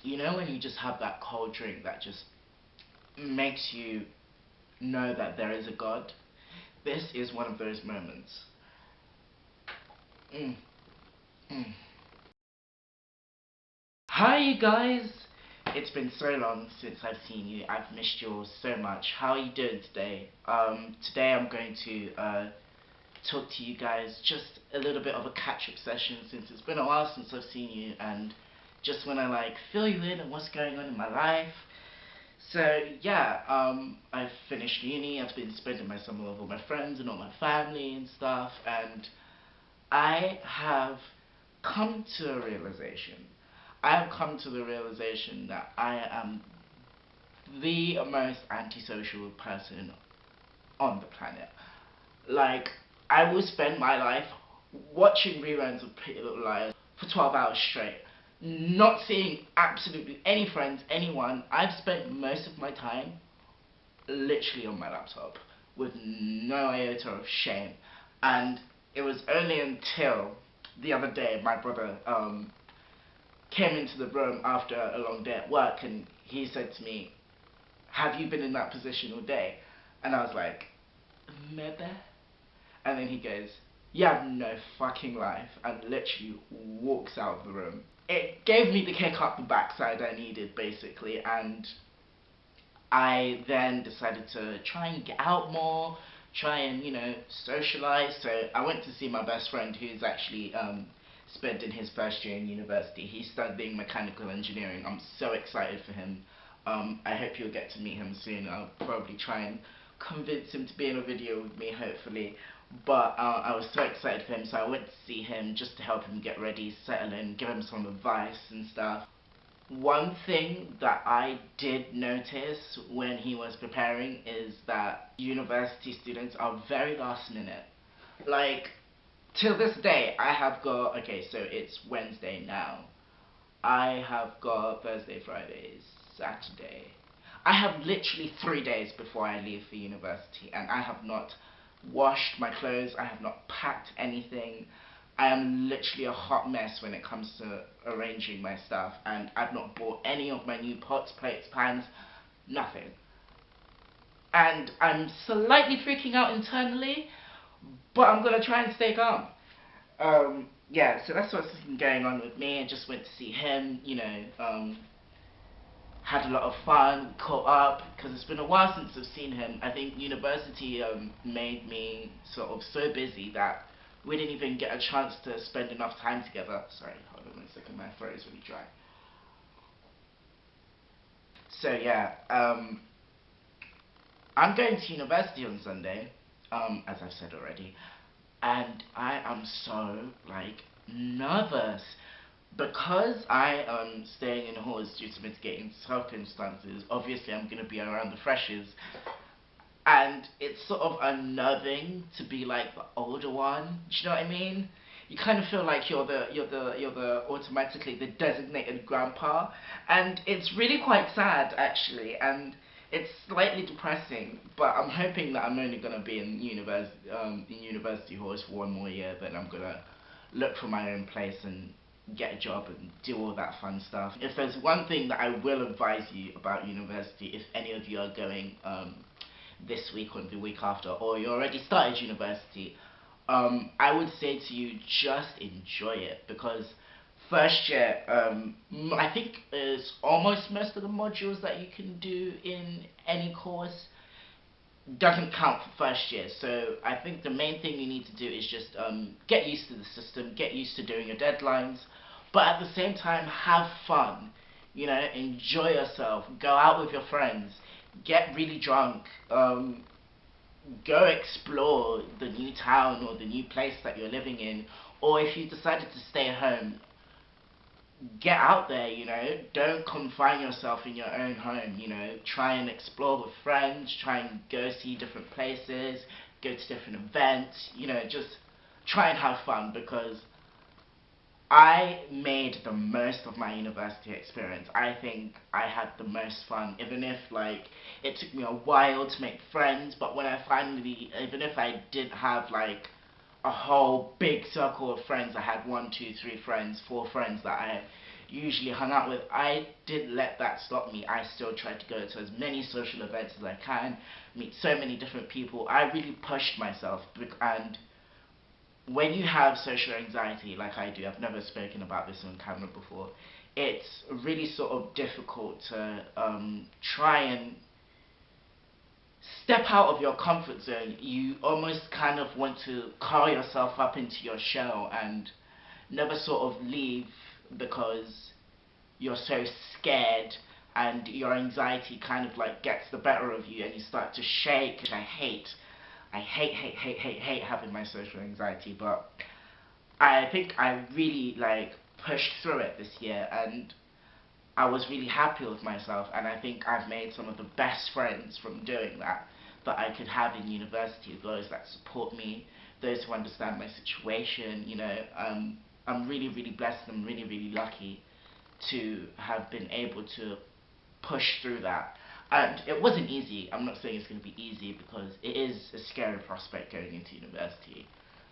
You know when you just have that cold drink that just makes you know that there is a God? This is one of those moments. Mm, mm. Hi you guys! It's been so long since I've seen you. I've missed you all so much. How are you doing today? Today I'm going to talk to you guys, just a little bit of a catch-up session since it's been a while since I've seen you, and just want to like fill you in on what's going on in my life. So yeah, I've finished uni. I've been spending my summer with all my friends and all my family and stuff, and I have come to a realization. I have come to the realization that I am the most antisocial person on the planet. Like, I will spend my life watching reruns of Pretty Little Liars for 12 hours straight, not seeing absolutely any friends, anyone. I've spent most of my time literally on my laptop with no iota of shame. And it was only until the other day my brother came into the room after a long day at work, and he said to me, "Have you been in that position all day?" And I was like, "Maybe." And then he goes, "You have no fucking life," and literally walks out of the room. It gave me the kick up the backside I needed, basically, and I then decided to try and get out more, try and, socialize. So I went to see my best friend, who's actually spending his first year in university. He's studying mechanical engineering. I'm so excited for him. I hope you'll get to meet him soon. I'll probably try and convince him to be in a video with me, hopefully. But I was so excited for him, so I went to see him just to help him get ready, settle in, give him some advice and stuff. One thing that I did notice when he was preparing is that university students are very last minute. Like, till this day, I have got, okay, so it's Wednesday now. I have got Thursday, Friday, Saturday. I have literally 3 days before I leave for university, and I have not washed my clothes, I have not packed anything. I am literally a hot mess when it comes to arranging my stuff, and I've not bought any of my new pots, plates, pans, nothing. And I'm slightly freaking out internally, but I'm gonna try and stay calm. Yeah, so that's what's been going on with me. I just went to see him, had a lot of fun, caught up, because it's been a while since I've seen him. I think university made me sort of so busy that we didn't even get a chance to spend enough time together. Sorry, hold on a second, my throat is really dry. So yeah, I'm going to university on Sunday, as I've said already, and I am so, like, nervous. Because I am staying in halls due to mitigating circumstances, obviously I'm going to be around the freshers, and it's sort of unnerving to be like the older one. Do you know what I mean? You kind of feel like you're the automatically the designated grandpa, and it's really quite sad actually, and it's slightly depressing. But I'm hoping that I'm only gonna be in university halls for one more year. Then I'm gonna look for my own place and get a job and do all that fun stuff. If there's one thing that I will advise you about university, if any of you are going this week or the week after, or you already started university, I would say to you, just enjoy it, because first year, I think is almost most of the modules that you can do in any course doesn't count for first year. So I think the main thing you need to do is just get used to the system, get used to doing your deadlines, but at the same time have fun. Enjoy yourself, go out with your friends, get really drunk, go explore the new town or the new place that you're living in, or if you decided to stay home, get out there, don't confine yourself in your own home, try and explore with friends, try and go see different places, go to different events, just try and have fun, because I made the most of my university experience. I think I had the most fun, even if like it took me a while to make friends, but when I finally, even if I didn't have like a whole big circle of friends. I had 1, 2, 3 friends, 4 friends that I usually hung out with. I didn't let that stop me. I still tried to go to as many social events as I can, meet so many different people. I really pushed myself, and when you have social anxiety like I do, I've never spoken about this on camera before, it's really sort of difficult to try and step out of your comfort zone. You almost kind of want to curl yourself up into your shell and never sort of leave, because you're so scared and your anxiety kind of like gets the better of you and you start to shake. I hate having my social anxiety, but I think I really like pushed through it this year, and I was really happy with myself, and I think I've made some of the best friends from doing that I could have in university. Those that support me, those who understand my situation, you know. I'm really, really blessed, and I'm really, really lucky to have been able to push through that. And it wasn't easy. I'm not saying it's going to be easy, because it is a scary prospect going into university,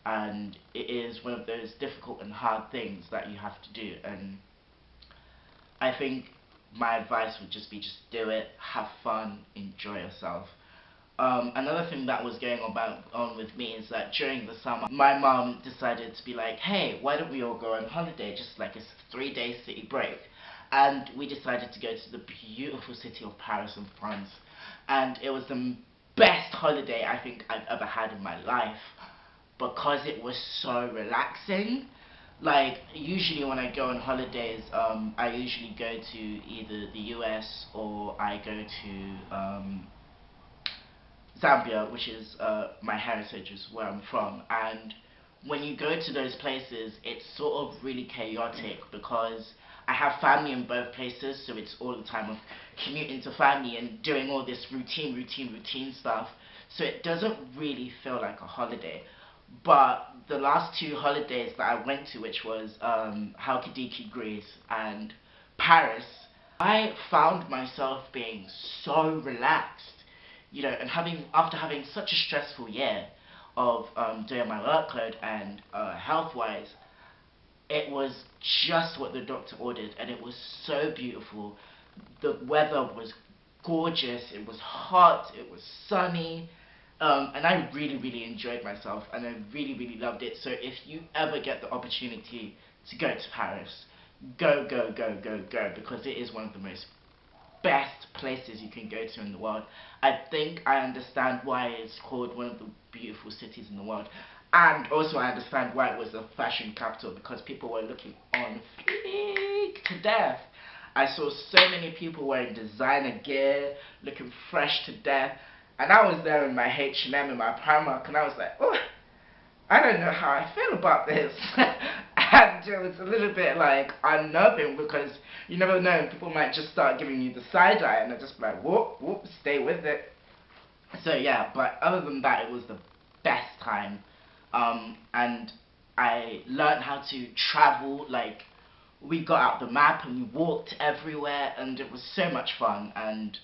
and it is one of those difficult and hard things that you have to do. And I think my advice would just be, just do it, have fun, enjoy yourself. Another thing that was going on with me is that during the summer, my mum decided to be like, hey, why don't we all go on holiday, just like a 3-day city break. And we decided to go to the beautiful city of Paris in France. And it was the best holiday I think I've ever had in my life, because it was so relaxing. Like, usually when I go on holidays, I usually go to either the US or I go to Zambia, which is my heritage, is where I'm from. And when you go to those places, it's sort of really chaotic, because I have family in both places, so it's all the time of commuting to family and doing all this routine stuff. So it doesn't really feel like a holiday. But the last 2 holidays that I went to, which was Halkidiki, Greece, and Paris, I found myself being so relaxed, you know, and after having such a stressful year of doing my workload and health-wise, it was just what the doctor ordered, and it was so beautiful. The weather was gorgeous, it was hot, it was sunny, and I really, really enjoyed myself, and I really, really loved it. So if you ever get the opportunity to go to Paris, go, because it is one of the most best places you can go to in the world. I think I understand why it's called one of the beautiful cities in the world. And also I understand why it was a fashion capital, because people were looking on fleek to death. I saw so many people wearing designer gear, looking fresh to death. And I was there in my H&M and my Primark, and I was like, oh, I don't know how I feel about this. And it was a little bit like unnerving, because you never know, people might just start giving you the side eye, and they're just like, whoop, stay with it. So yeah, but other than that, it was the best time. And I learned how to travel. Like, we got out the map and we walked everywhere, and it was so much fun. And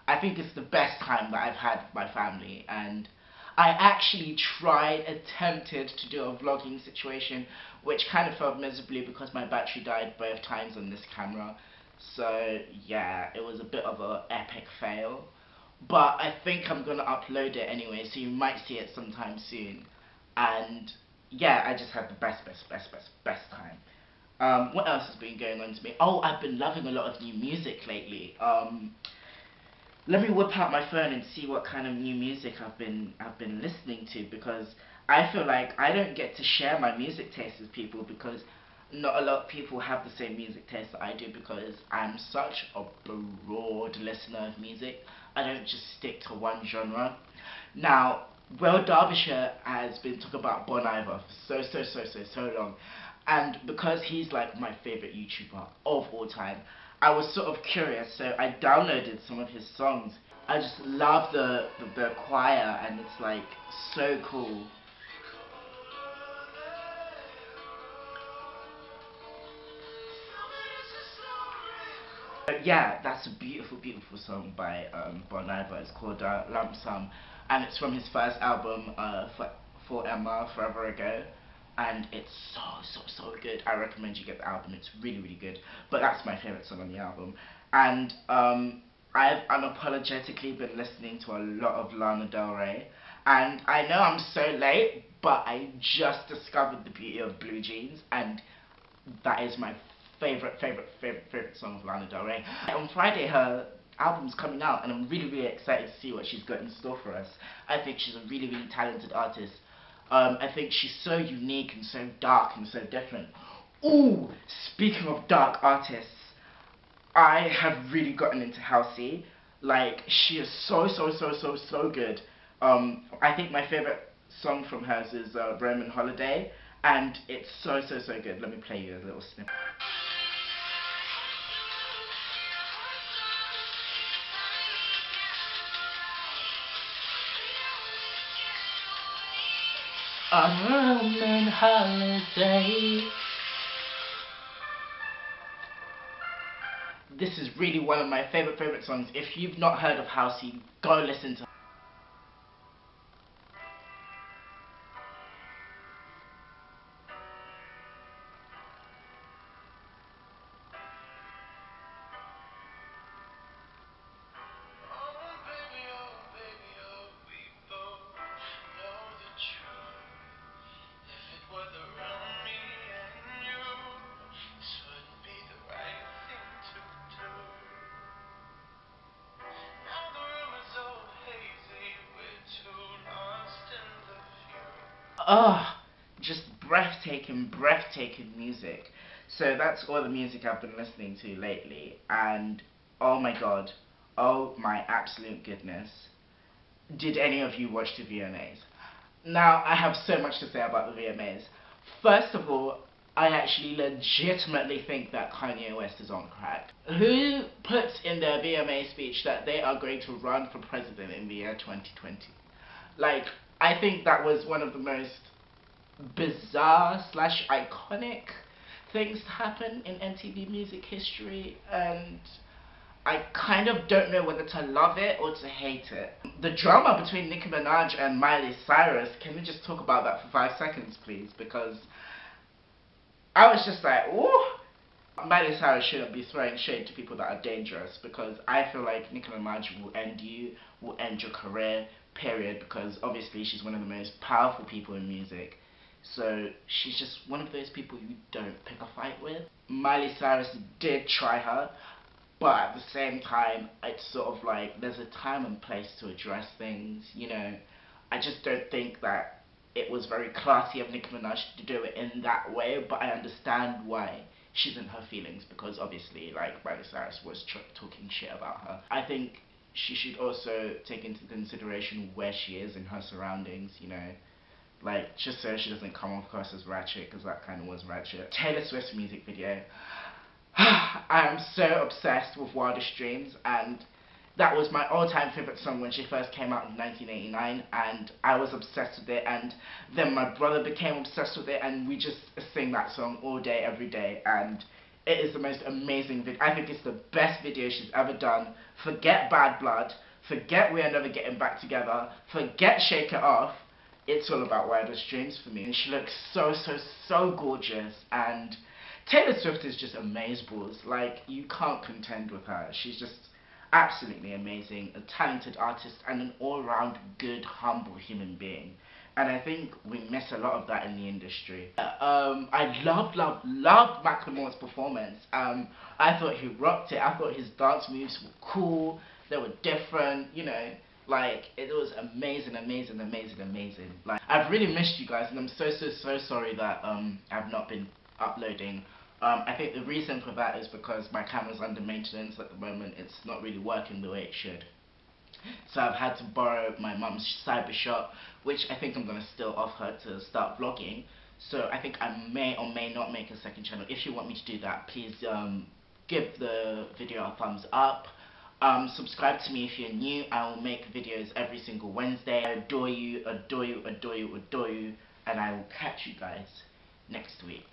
I think it's the best time that I've had with my family. And I actually attempted to do a vlogging situation, which kind of failed miserably because my battery died both times on this camera. So yeah, it was a bit of an epic fail. But I think I'm gonna upload it anyway, so you might see it sometime soon. And yeah, I just had the best time. What else has been going on to me? Oh, I've been loving a lot of new music lately. Let me whip out my phone and see what kind of new music I've been listening to, because I feel like I don't get to share my music taste with people, because not a lot of people have the same music taste that I do, because I'm such a broad listener of music. I don't just stick to one genre. Now, Will Derbyshire has been talking about Bon Iver for so long, and because he's like my favourite YouTuber of all time, I was sort of curious, so I downloaded some of his songs. I just love the choir, and it's like so cool. But yeah, that's a beautiful song by Bon Iver. It's called Lump Sum, and it's from his first album, For Emma Forever Ago, and it's so good. I recommend you get the album. It's really good. But that's my favorite song on the album. And I've unapologetically been listening to a lot of Lana Del Rey, and I know I'm so late, but I just discovered the beauty of Blue Jeans, and that is my favorite song of Lana Del Rey. On Friday, her album's coming out, and I'm really excited to see what she's got in store for us. I think she's a really talented artist. I think she's so unique and so dark and so different. Ooh, speaking of dark artists, I have really gotten into Halsey. Like, she is so good. I think my favorite song from hers is Roman Holiday, and it's so good. Let me play you a little snippet. On Roman Holiday. This is really one of my favorite songs. If you've not heard of Halsey, go listen to her. Oh, just breathtaking music. So that's all the music I've been listening to lately, and oh my god, oh my absolute goodness. Did any of you watch the VMAs? Now, I have so much to say about the VMAs. First of all, I actually legitimately think that Kanye West is on crack. Who puts in their VMA speech that they are going to run for president in the year 2020? Like, I think that was one of the most bizarre / iconic things to happen in MTV music history, and I kind of don't know whether to love it or to hate it. The drama between Nicki Minaj and Miley Cyrus, can we just talk about that for 5 seconds, please? Because I was just like, ooh. Miley Cyrus shouldn't be throwing shade to people that are dangerous, because I feel like Nicki Minaj will end your career, period, because obviously she's one of the most powerful people in music. So she's just one of those people you don't pick a fight with. Miley Cyrus did try her, but at the same time, it's sort of like there's a time and place to address things, you know. I just don't think that it was very classy of Nicki Minaj to do it in that way, but I understand why she's in her feelings, because obviously, like, Miley Cyrus was talking shit about her. I think she should also take into consideration where she is in her surroundings, you know. Like, just so she doesn't come across as ratchet, because that kind of was ratchet. Taylor Swift's music video. I am so obsessed with Wildest Dreams, and that was my all-time favorite song when she first came out in 1989, and I was obsessed with it, and then my brother became obsessed with it, and we just sing that song all day, every day, and it is the most amazing video. I think it's the best video she's ever done. Forget Bad Blood, forget We Are Never Getting Back Together, forget Shake It Off. It's all about Wildest Dreams for me. And she looks so gorgeous, and Taylor Swift is just amazeballs. Like, you can't contend with her. She's just absolutely amazing, a talented artist, and an all-round good, humble human being. And I think we miss a lot of that in the industry. I loved Macklemore's performance. I thought he rocked it. I thought his dance moves were cool. They were different, you know. Like, it was amazing. Like, I've really missed you guys, and I'm so sorry that I've not been uploading. I think the reason for that is because my camera's under maintenance at the moment. It's not really working the way it should. So I've had to borrow my mum's Cybershot, which I think I'm going to steal off her to start vlogging. So I think I may or may not make a second channel. If you want me to do that, please give the video a thumbs up. Subscribe to me if you're new. I will make videos every single Wednesday. I adore you, and I will catch you guys next week.